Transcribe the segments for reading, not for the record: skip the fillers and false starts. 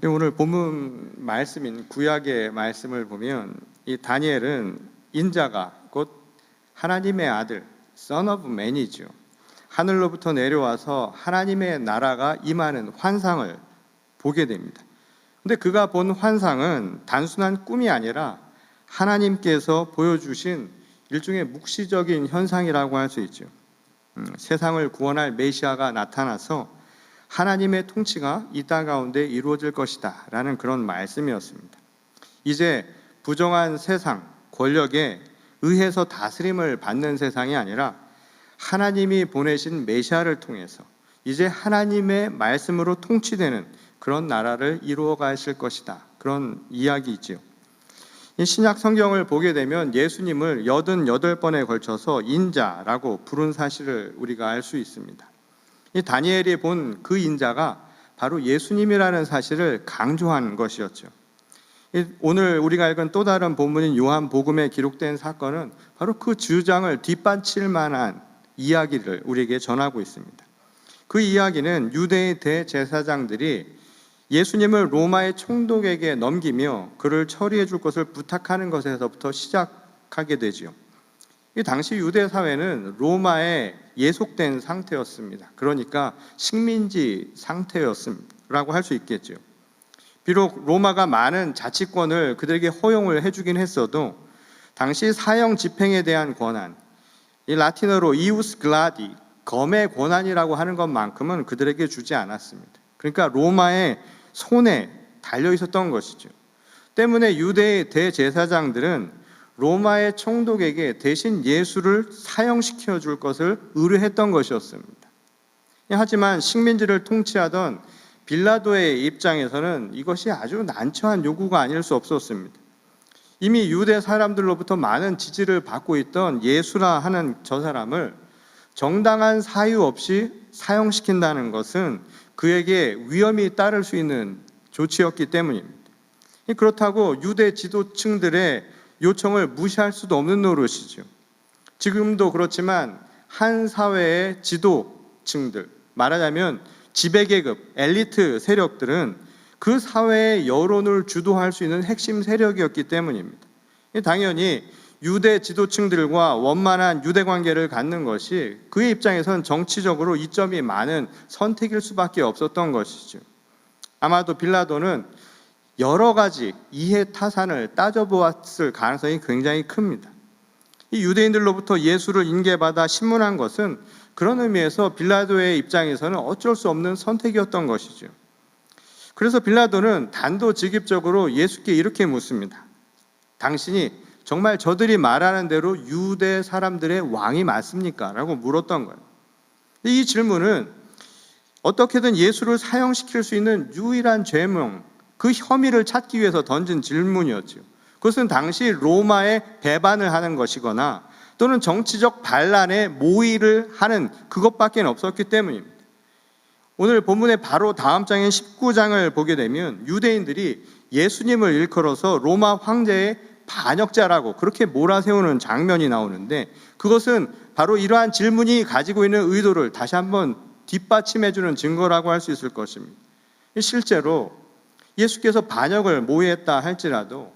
오늘 본문 말씀인 구약의 말씀을 보면 이 다니엘은 인자가 곧 하나님의 아들, Son of Man이죠. 하늘로부터 내려와서 하나님의 나라가 임하는 환상을 보게 됩니다. 근데 그가 본 환상은 단순한 꿈이 아니라 하나님께서 보여주신 일종의 묵시적인 현상이라고 할 수 있죠. 세상을 구원할 메시아가 나타나서 하나님의 통치가 이 땅 가운데 이루어질 것이다 라는 그런 말씀이었습니다. 이제 부정한 세상, 권력에 의해서 다스림을 받는 세상이 아니라 하나님이 보내신 메시아를 통해서 이제 하나님의 말씀으로 통치되는 그런 나라를 이루어 가실 것이다, 그런 이야기이지요. 이 신약 성경을 보게 되면 예수님을 88번에 걸쳐서 인자라고 부른 사실을 우리가 알 수 있습니다. 이 다니엘이 본 그 인자가 바로 예수님이라는 사실을 강조한 것이었죠. 오늘 우리가 읽은 또 다른 본문인 요한복음에 기록된 사건은 바로 그 주장을 뒷받칠 만한 이야기를 우리에게 전하고 있습니다. 그 이야기는 유대의 대제사장들이 예수님을 로마의 총독에게 넘기며 그를 처리해 줄 것을 부탁하는 것에서부터 시작하게 되지요. 이 당시 유대 사회는 로마에 예속된 상태였습니다. 그러니까 식민지 상태였음라고 할 수 있겠죠. 비록 로마가 많은 자치권을 그들에게 허용을 해주긴 했어도 당시 사형 집행에 대한 권한, 이 라틴어로 이우스 글라디, 검의 권한이라고 하는 것만큼은 그들에게 주지 않았습니다. 그러니까 로마의 손에 달려 있었던 것이죠. 때문에 유대의 대제사장들은 로마의 총독에게 대신 예수를 사형시켜 줄 것을 의뢰했던 것이었습니다. 하지만 식민지를 통치하던 빌라도의 입장에서는 이것이 아주 난처한 요구가 아닐 수 없었습니다. 이미 유대 사람들로부터 많은 지지를 받고 있던 예수라 하는 저 사람을 정당한 사유 없이 사형시킨다는 것은 그에게 위험이 따를 수 있는 조치였기 때문입니다. 그렇다고 유대 지도층들의 요청을 무시할 수도 없는 노릇이죠. 지금도 그렇지만 한 사회의 지도층들, 말하자면 지배계급, 엘리트 세력들은 그 사회의 여론을 주도할 수 있는 핵심 세력이었기 때문입니다. 당연히 유대 지도층들과 원만한 유대 관계를 갖는 것이 그의 입장에선 정치적으로 이점이 많은 선택일 수밖에 없었던 것이죠. 아마도 빌라도는 여러 가지 이해 타산을 따져보았을 가능성이 굉장히 큽니다. 이 유대인들로부터 예수를 인계받아 신문한 것은 그런 의미에서 빌라도의 입장에서는 어쩔 수 없는 선택이었던 것이죠. 그래서 빌라도는 단도직입적으로 예수께 이렇게 묻습니다. 당신이 정말 저들이 말하는 대로 유대 사람들의 왕이 맞습니까? 라고 물었던 거예요. 이 질문은 어떻게든 예수를 사형시킬 수 있는 유일한 죄명, 그 혐의를 찾기 위해서 던진 질문이었죠. 그것은 당시 로마에 배반을 하는 것이거나 또는 정치적 반란에 모의를 하는 그것밖에 없었기 때문입니다. 오늘 본문의 바로 다음 장인 19장을 보게 되면 유대인들이 예수님을 일컬어서 로마 황제의 반역자라고 그렇게 몰아세우는 장면이 나오는데, 그것은 바로 이러한 질문이 가지고 있는 의도를 다시 한번 뒷받침해주는 증거라고 할 수 있을 것입니다. 실제로 예수께서 반역을 모의했다 할지라도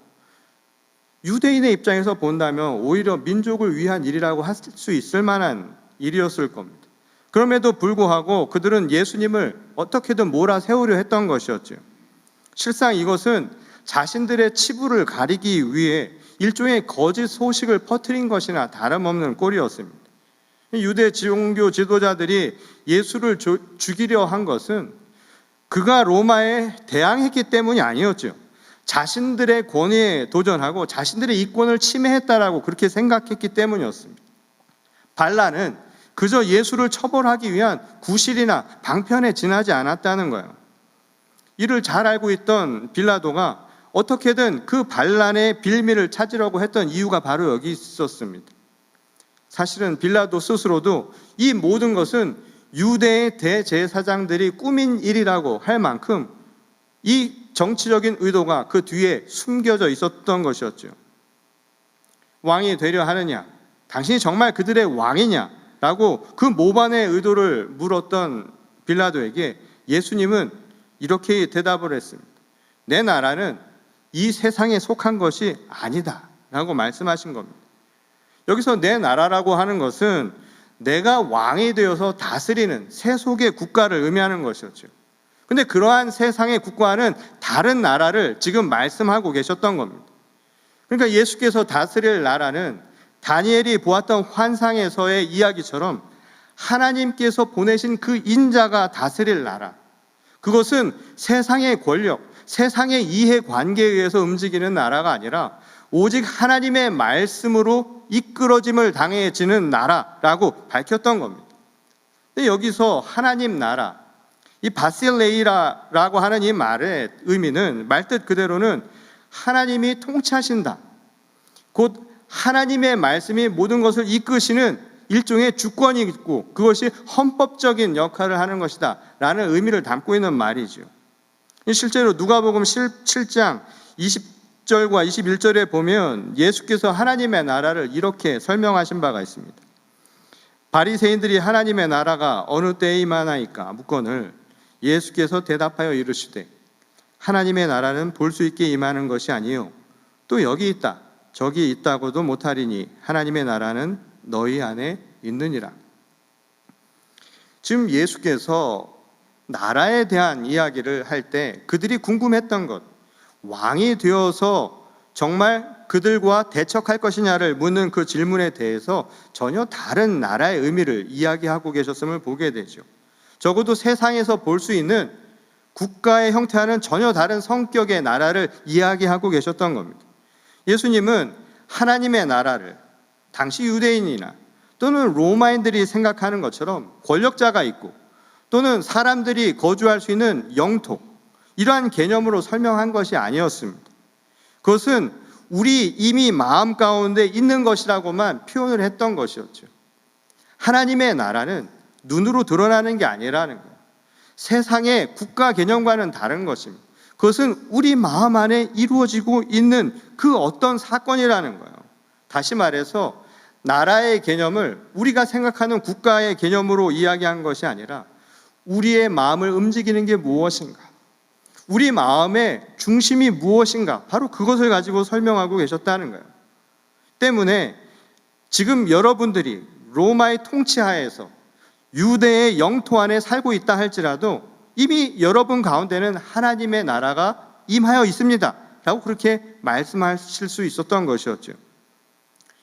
유대인의 입장에서 본다면 오히려 민족을 위한 일이라고 할 수 있을 만한 일이었을 겁니다. 그럼에도 불구하고 그들은 예수님을 어떻게든 몰아세우려 했던 것이었죠. 실상 이것은 자신들의 치부를 가리기 위해 일종의 거짓 소식을 퍼뜨린 것이나 다름없는 꼴이었습니다. 유대 종교 지도자들이 예수를 죽이려 한 것은 그가 로마에 대항했기 때문이 아니었죠. 자신들의 권위에 도전하고 자신들의 이권을 침해했다라고 그렇게 생각했기 때문이었습니다. 반란은 그저 예수를 처벌하기 위한 구실이나 방편에 지나지 않았다는 거예요. 이를 잘 알고 있던 빌라도가 어떻게든 그 반란의 빌미를 찾으려고 했던 이유가 바로 여기 있었습니다. 사실은 빌라도 스스로도 이 모든 것은 유대의 대제사장들이 꾸민 일이라고 할 만큼 이 정치적인 의도가 그 뒤에 숨겨져 있었던 것이었죠. 왕이 되려 하느냐? 당신이 정말 그들의 왕이냐? 라고 그 모반의 의도를 물었던 빌라도에게 예수님은 이렇게 대답을 했습니다. 내 나라는 이 세상에 속한 것이 아니다 라고 말씀하신 겁니다. 여기서 내 나라라고 하는 것은 내가 왕이 되어서 다스리는 세속의 국가를 의미하는 것이었죠. 근데 그러한 세상의 국가는 다른 나라를 지금 말씀하고 계셨던 겁니다. 그러니까 예수께서 다스릴 나라는 다니엘이 보았던 환상에서의 이야기처럼 하나님께서 보내신 그 인자가 다스릴 나라, 그것은 세상의 권력, 세상의 이해관계에 의해서 움직이는 나라가 아니라 오직 하나님의 말씀으로 이끌어짐을 당해지는 나라라고 밝혔던 겁니다. 근데 여기서 하나님 나라, 이 바실레이라라고 하는 이 말의 의미는 말뜻 그대로는 하나님이 통치하신다, 곧 하나님의 말씀이 모든 것을 이끄시는 일종의 주권이 있고 그것이 헌법적인 역할을 하는 것이다 라는 의미를 담고 있는 말이죠. 실제로 누가복음 7장 20절과 21절에 보면 예수께서 하나님의 나라를 이렇게 설명하신 바가 있습니다. 바리새인들이 하나님의 나라가 어느 때에 임하나이까 묻거늘 예수께서 대답하여 이르시되 하나님의 나라는 볼 수 있게 임하는 것이 아니요 또 여기 있다 저기 있다고도 못하리니 하나님의 나라는 너희 안에 있느니라. 지금 예수께서 나라에 대한 이야기를 할 때 그들이 궁금했던 것, 왕이 되어서 정말 그들과 대척할 것이냐를 묻는 그 질문에 대해서 전혀 다른 나라의 의미를 이야기하고 계셨음을 보게 되죠. 적어도 세상에서 볼 수 있는 국가의 형태와는 전혀 다른 성격의 나라를 이야기하고 계셨던 겁니다. 예수님은 하나님의 나라를 당시 유대인이나 또는 로마인들이 생각하는 것처럼 권력자가 있고 또는 사람들이 거주할 수 있는 영토, 이러한 개념으로 설명한 것이 아니었습니다. 그것은 우리 이미 마음 가운데 있는 것이라고만 표현을 했던 것이었죠. 하나님의 나라는 눈으로 드러나는 게 아니라는 거예요. 세상의 국가 개념과는 다른 것입니다. 그것은 우리 마음 안에 이루어지고 있는 그 어떤 사건이라는 거예요. 다시 말해서 나라의 개념을 우리가 생각하는 국가의 개념으로 이야기한 것이 아니라 우리의 마음을 움직이는 게 무엇인가, 우리 마음의 중심이 무엇인가, 바로 그것을 가지고 설명하고 계셨다는 거예요. 때문에 지금 여러분들이 로마의 통치하에서 유대의 영토 안에 살고 있다 할지라도 이미 여러분 가운데는 하나님의 나라가 임하여 있습니다 라고 그렇게 말씀하실 수 있었던 것이었죠.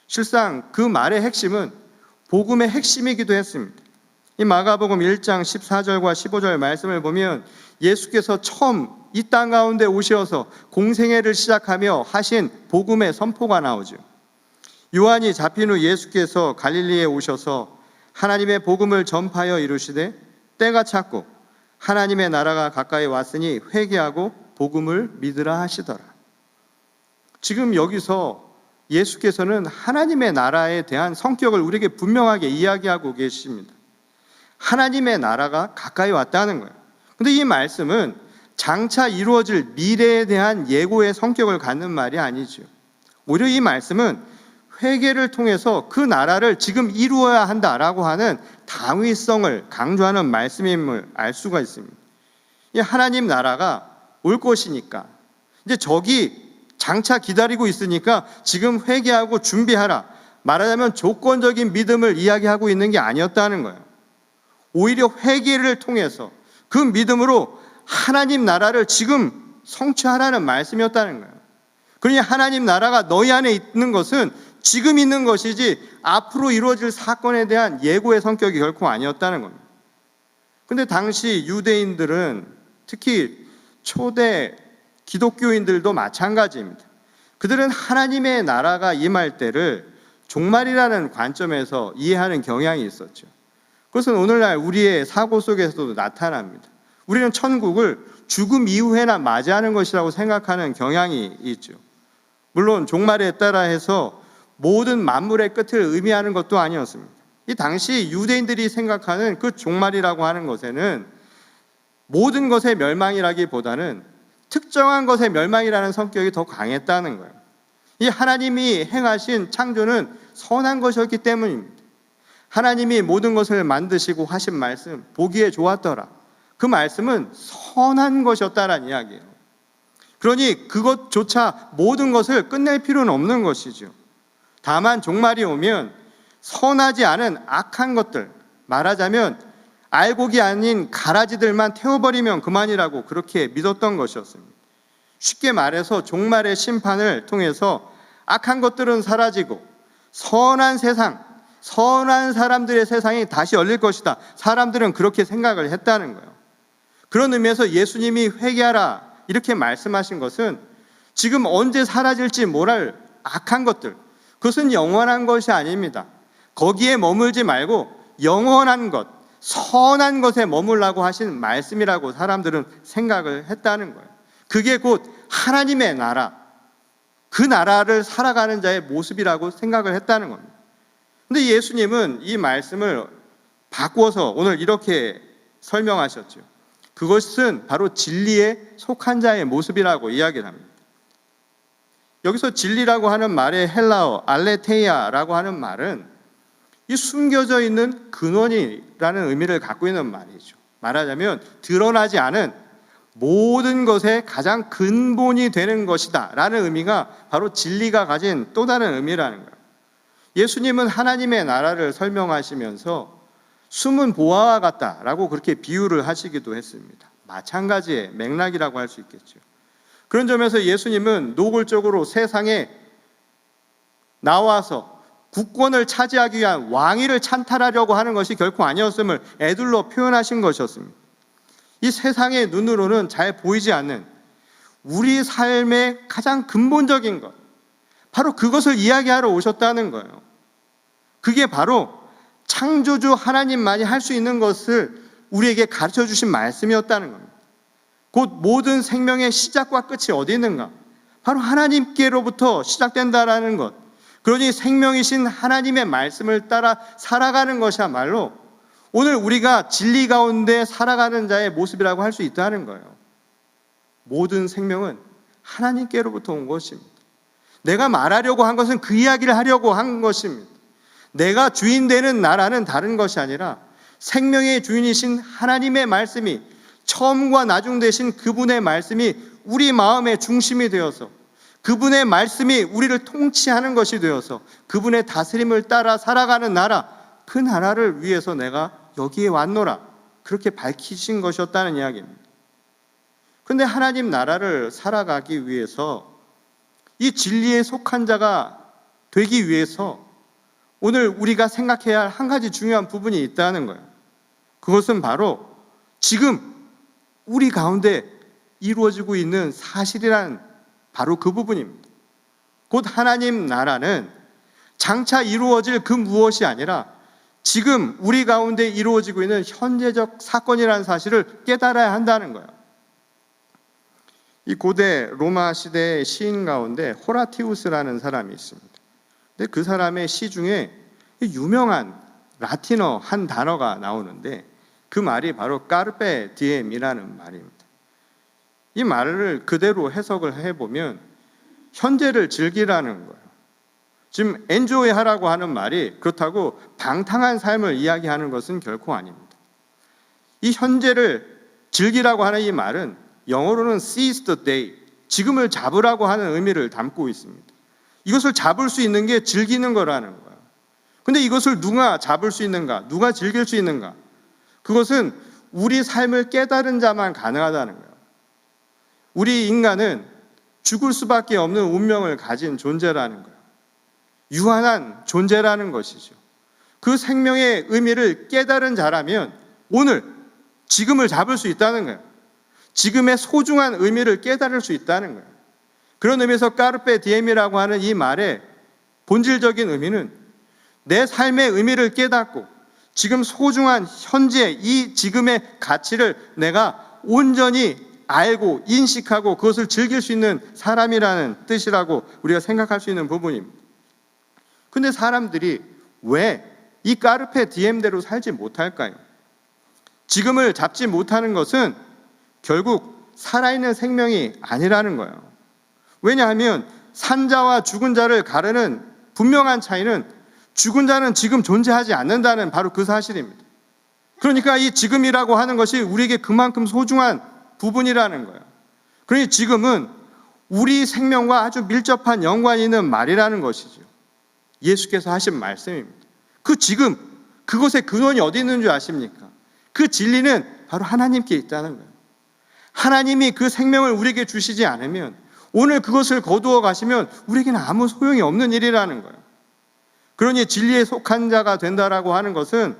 실상 그 말의 핵심은 복음의 핵심이기도 했습니다. 이 마가복음 1장 14절과 15절 말씀을 보면 예수께서 처음 이 땅 가운데 오셔서 공생애를 시작하며 하신 복음의 선포가 나오죠. 요한이 잡힌 후 예수께서 갈릴리에 오셔서 하나님의 복음을 전파하여 이루시되 때가 찼고 하나님의 나라가 가까이 왔으니 회개하고 복음을 믿으라 하시더라. 지금 여기서 예수께서는 하나님의 나라에 대한 성격을 우리에게 분명하게 이야기하고 계십니다. 하나님의 나라가 가까이 왔다는 거예요. 그런데 이 말씀은 장차 이루어질 미래에 대한 예고의 성격을 갖는 말이 아니죠. 오히려 이 말씀은 회개를 통해서 그 나라를 지금 이루어야 한다라고 하는 당위성을 강조하는 말씀임을 알 수가 있습니다. 이 하나님 나라가 올 것이니까 이제 저기 장차 기다리고 있으니까 지금 회개하고 준비하라, 말하자면 조건적인 믿음을 이야기하고 있는 게 아니었다는 거예요. 오히려 회개를 통해서 그 믿음으로 하나님 나라를 지금 성취하라는 말씀이었다는 거예요. 그러니 하나님 나라가 너희 안에 있는 것은 지금 있는 것이지 앞으로 이루어질 사건에 대한 예고의 성격이 결코 아니었다는 겁니다. 그런데 당시 유대인들은, 특히 초대 기독교인들도 마찬가지입니다. 그들은 하나님의 나라가 임할 때를 종말이라는 관점에서 이해하는 경향이 있었죠. 그것은 오늘날 우리의 사고 속에서도 나타납니다. 우리는 천국을 죽음 이후에나 맞이하는 것이라고 생각하는 경향이 있죠. 물론 종말에 따라 해서 모든 만물의 끝을 의미하는 것도 아니었습니다. 이 당시 유대인들이 생각하는 그 종말이라고 하는 것에는 모든 것의 멸망이라기보다는 특정한 것의 멸망이라는 성격이 더 강했다는 거예요. 이 하나님이 행하신 창조는 선한 것이었기 때문입니다. 하나님이 모든 것을 만드시고 하신 말씀, 보기에 좋았더라. 그 말씀은 선한 것이었다라는 이야기예요. 그러니 그것조차 모든 것을 끝낼 필요는 없는 것이죠. 다만 종말이 오면 선하지 않은 악한 것들, 말하자면 알곡이 아닌 가라지들만 태워버리면 그만이라고 그렇게 믿었던 것이었습니다. 쉽게 말해서 종말의 심판을 통해서 악한 것들은 사라지고 선한 세상, 선한 사람들의 세상이 다시 열릴 것이다. 사람들은 그렇게 생각을 했다는 거예요. 그런 의미에서 예수님이 회개하라 이렇게 말씀하신 것은 지금 언제 사라질지 모를 악한 것들, 그것은 영원한 것이 아닙니다. 거기에 머물지 말고 영원한 것, 선한 것에 머물라고 하신 말씀이라고 사람들은 생각을 했다는 거예요. 그게 곧 하나님의 나라, 그 나라를 살아가는 자의 모습이라고 생각을 했다는 겁니다. 근데 예수님은 이 말씀을 바꾸어서 오늘 이렇게 설명하셨죠. 그것은 바로 진리에 속한 자의 모습이라고 이야기를 합니다. 여기서 진리라고 하는 말의 헬라어 알레테이아라고 하는 말은 이 숨겨져 있는 근원이라는 의미를 갖고 있는 말이죠. 말하자면 드러나지 않은 모든 것의 가장 근본이 되는 것이다 라는 의미가 바로 진리가 가진 또 다른 의미라는 거예요. 예수님은 하나님의 나라를 설명하시면서 숨은 보화와 같다라고 그렇게 비유를 하시기도 했습니다. 마찬가지의 맥락이라고 할 수 있겠죠. 그런 점에서 예수님은 노골적으로 세상에 나와서 국권을 차지하기 위한 왕위를 찬탈하려고 하는 것이 결코 아니었음을 애둘러 표현하신 것이었습니다. 이 세상의 눈으로는 잘 보이지 않는 우리 삶의 가장 근본적인 것, 바로 그것을 이야기하러 오셨다는 거예요. 그게 바로 창조주 하나님만이 할 수 있는 것을 우리에게 가르쳐 주신 말씀이었다는 겁니다. 곧 모든 생명의 시작과 끝이 어디 있는가? 바로 하나님께로부터 시작된다라는 것. 그러니 생명이신 하나님의 말씀을 따라 살아가는 것이야말로 오늘 우리가 진리 가운데 살아가는 자의 모습이라고 할 수 있다는 거예요. 모든 생명은 하나님께로부터 온 것입니다. 내가 말하려고 한 것은 그 이야기를 하려고 한 것입니다. 내가 주인 되는 나라는 다른 것이 아니라 생명의 주인이신 하나님의 말씀이, 처음과 나중 되신 그분의 말씀이 우리 마음의 중심이 되어서 그분의 말씀이 우리를 통치하는 것이 되어서 그분의 다스림을 따라 살아가는 나라, 그 나라를 위해서 내가 여기에 왔노라, 그렇게 밝히신 것이었다는 이야기입니다. 그런데 하나님 나라를 살아가기 위해서 이 진리에 속한 자가 되기 위해서 오늘 우리가 생각해야 할 한 가지 중요한 부분이 있다는 거예요. 그것은 바로 지금 우리 가운데 이루어지고 있는 사실이란 바로 그 부분입니다. 곧 하나님 나라는 장차 이루어질 그 무엇이 아니라 지금 우리 가운데 이루어지고 있는 현재적 사건이라는 사실을 깨달아야 한다는 거예요. 이 고대 로마 시대의 시인 가운데 호라티우스라는 사람이 있습니다. 근데 그 사람의 시 중에 유명한 라틴어 한 단어가 나오는데 그 말이 바로 까르페 디엠이라는 말입니다. 이 말을 그대로 해석을 해보면 현재를 즐기라는 거예요. 지금 엔조이 하라고 하는 말이 그렇다고 방탕한 삶을 이야기하는 것은 결코 아닙니다. 이 현재를 즐기라고 하는 이 말은 영어로는 seize the day, 지금을 잡으라고 하는 의미를 담고 있습니다. 이것을 잡을 수 있는 게 즐기는 거라는 거예요. 근데 이것을 누가 잡을 수 있는가? 누가 즐길 수 있는가? 그것은 우리 삶을 깨달은 자만 가능하다는 거예요. 우리 인간은 죽을 수밖에 없는 운명을 가진 존재라는 거예요. 유한한 존재라는 것이죠. 그 생명의 의미를 깨달은 자라면 오늘, 지금을 잡을 수 있다는 거예요. 지금의 소중한 의미를 깨달을 수 있다는 거예요. 그런 의미에서 까르페 디엠이라고 하는 이 말의 본질적인 의미는 내 삶의 의미를 깨닫고 지금 소중한 현재 이 지금의 가치를 내가 온전히 알고 인식하고 그것을 즐길 수 있는 사람이라는 뜻이라고 우리가 생각할 수 있는 부분입니다. 근데 사람들이 왜 이 까르페 디엠대로 살지 못할까요? 지금을 잡지 못하는 것은 결국 살아있는 생명이 아니라는 거예요. 왜냐하면 산자와 죽은 자를 가르는 분명한 차이는 죽은 자는 지금 존재하지 않는다는 바로 그 사실입니다. 그러니까 이 지금이라고 하는 것이 우리에게 그만큼 소중한 부분이라는 거예요. 그러니 지금은 우리 생명과 아주 밀접한 연관이 있는 말이라는 것이죠. 예수께서 하신 말씀입니다. 그 지금 그것의 근원이 어디 있는 줄 아십니까? 그 진리는 바로 하나님께 있다는 거예요. 하나님이 그 생명을 우리에게 주시지 않으면, 오늘 그것을 거두어 가시면 우리에게는 아무 소용이 없는 일이라는 거예요. 그러니 진리에 속한 자가 된다라고 하는 것은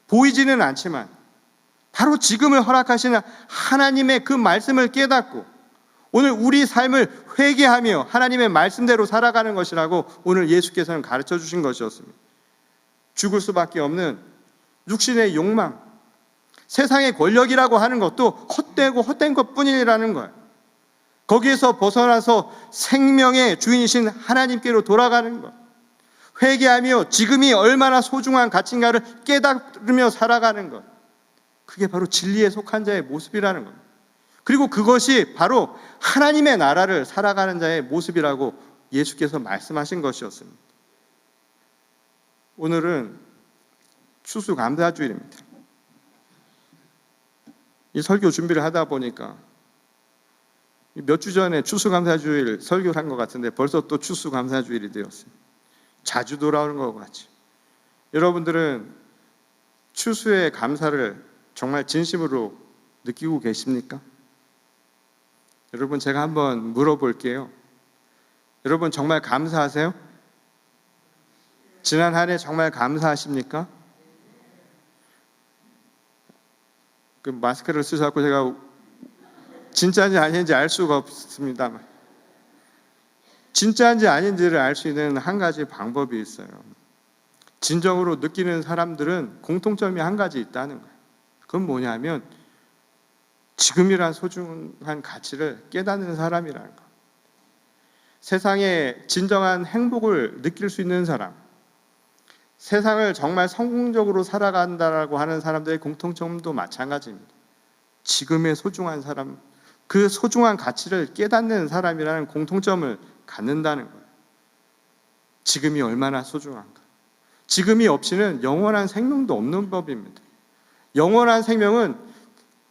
보이지는 않지만 바로 지금을 허락하시는 하나님의 그 말씀을 깨닫고 오늘 우리 삶을 회개하며 하나님의 말씀대로 살아가는 것이라고 오늘 예수께서는 가르쳐 주신 것이었습니다. 죽을 수밖에 없는 육신의 욕망, 세상의 권력이라고 하는 것도 헛되고 헛된 것뿐이라는 거예요. 거기에서 벗어나서 생명의 주인이신 하나님께로 돌아가는 것, 회개하며 지금이 얼마나 소중한 가치인가를 깨달으며 살아가는 것, 그게 바로 진리에 속한 자의 모습이라는 겁니다. 그리고 그것이 바로 하나님의 나라를 살아가는 자의 모습이라고 예수께서 말씀하신 것이었습니다. 오늘은 추수감사주일입니다. 이 설교 준비를 하다 보니까 몇 주 전에 추수감사주일 설교를 한 것 같은데 벌써 또 추수감사주일이 되었어요. 자주 돌아오는 것 같이. 여러분들은 추수의 감사를 정말 진심으로 느끼고 계십니까? 여러분, 제가 한번 물어볼게요. 여러분 정말 감사하세요? 지난 한 해 정말 감사하십니까? 그 마스크를 쓰셔서 제가 진짜인지 아닌지 알 수가 없습니다만, 진짜인지 아닌지를 알 수 있는 한 가지 방법이 있어요. 진정으로 느끼는 사람들은 공통점이 한 가지 있다는 거예요. 그건 뭐냐면 지금이란 소중한 가치를 깨닫는 사람이라는 거예요. 세상에 진정한 행복을 느낄 수 있는 사람, 세상을 정말 성공적으로 살아간다라고 하는 사람들의 공통점도 마찬가지입니다. 지금의 소중한 사람, 그 소중한 가치를 깨닫는 사람이라는 공통점을 갖는다는 거예요. 지금이 얼마나 소중한가. 지금이 없이는 영원한 생명도 없는 법입니다. 영원한 생명은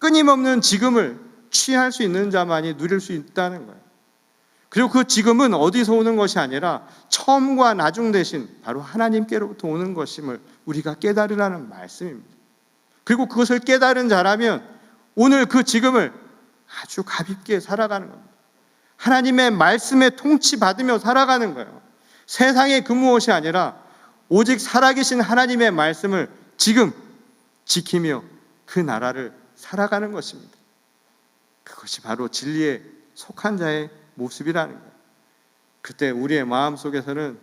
끊임없는 지금을 취할 수 있는 자만이 누릴 수 있다는 거예요. 그리고 그 지금은 어디서 오는 것이 아니라 처음과 나중 대신 바로 하나님께로부터 오는 것임을 우리가 깨달으라는 말씀입니다. 그리고 그것을 깨달은 자라면 오늘 그 지금을 아주 가볍게 살아가는 겁니다. 하나님의 말씀에 통치받으며 살아가는 거예요. 세상의 그 무엇이 아니라 오직 살아계신 하나님의 말씀을 지금 지키며 그 나라를 살아가는 것입니다. 그것이 바로 진리에 속한 자의 모습이라는 거예요. 그때 우리의 마음 속에서는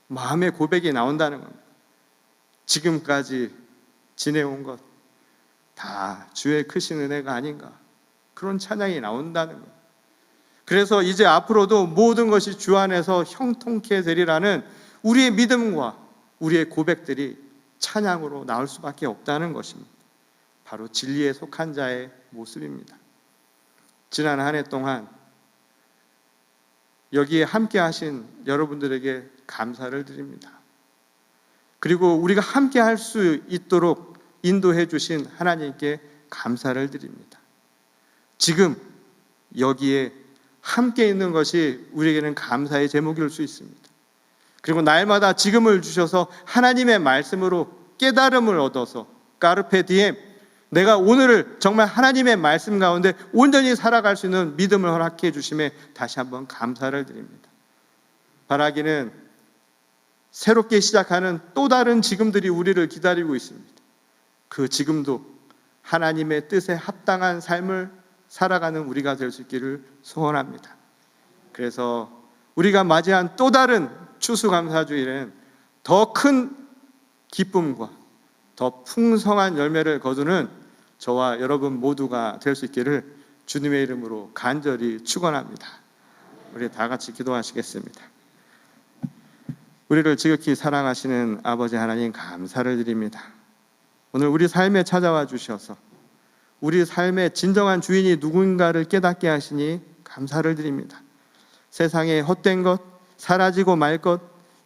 마음의 고백이 나온다는 겁니다. 지금까지 지내온 것 다 주의 크신 은혜가 아닌가, 그런 찬양이 나온다는 거예요. 그래서 이제 앞으로도 모든 것이 주 안에서 형통케 되리라는 우리의 믿음과 우리의 고백들이 찬양으로 나올 수밖에 없다는 것입니다. 바로 진리에 속한 자의 모습입니다. 지난 한 해 동안 여기에 함께 하신 여러분들에게 감사를 드립니다. 그리고 우리가 함께 할 수 있도록 인도해 주신 하나님께 감사를 드립니다. 지금 여기에 함께 있는 것이 우리에게는 감사의 제목일 수 있습니다. 그리고 날마다 지금을 주셔서 하나님의 말씀으로 깨달음을 얻어서 까르페 디엠, 내가 오늘을 정말 하나님의 말씀 가운데 온전히 살아갈 수 있는 믿음을 허락해 주심에 다시 한번 감사를 드립니다. 바라기는 새롭게 시작하는 또 다른 지금들이 우리를 기다리고 있습니다. 그 지금도 하나님의 뜻에 합당한 삶을 살아가는 우리가 될 수 있기를 소원합니다. 그래서 우리가 맞이한 또 다른 추수감사주일은 더 큰 기쁨과 더 풍성한 열매를 거두는 저와 여러분 모두가 될 수 있기를 주님의 이름으로 간절히 축원합니다. 우리 다 같이 기도하시겠습니다. 우리를 지극히 사랑하시는 아버지 하나님, 감사를 드립니다. 오늘 우리 삶에 찾아와 주셔서 우리 삶의 진정한 주인이 누군가를 깨닫게 하시니 감사를 드립니다. 세상에 헛된 것, 사라지고 말 것,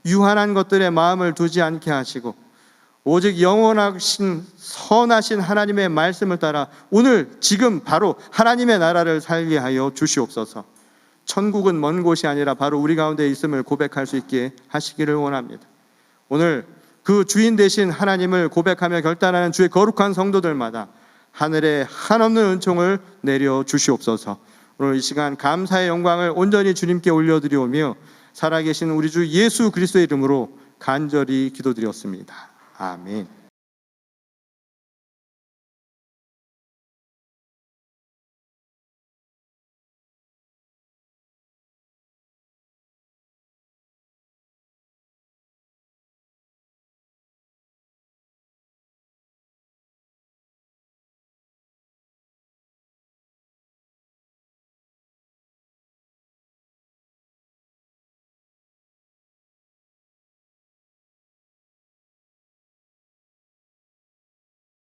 유한한 것들에 마음을 두지 않게 하시고 오직 영원하신 선하신 하나님의 말씀을 따라 오늘 지금 바로 하나님의 나라를 살게 하여 주시옵소서. 천국은 먼 곳이 아니라 바로 우리 가운데 있음을 고백할 수 있게 하시기를 원합니다. 오늘 그 주인 되신 하나님을 고백하며 결단하는 주의 거룩한 성도들마다 하늘에 한없는 은총을 내려 주시옵소서. 오늘 이 시간 감사의 영광을 온전히 주님께 올려드리오며 살아계신 우리 주 예수 그리스도의 이름으로 간절히 기도드렸습니다. 아멘.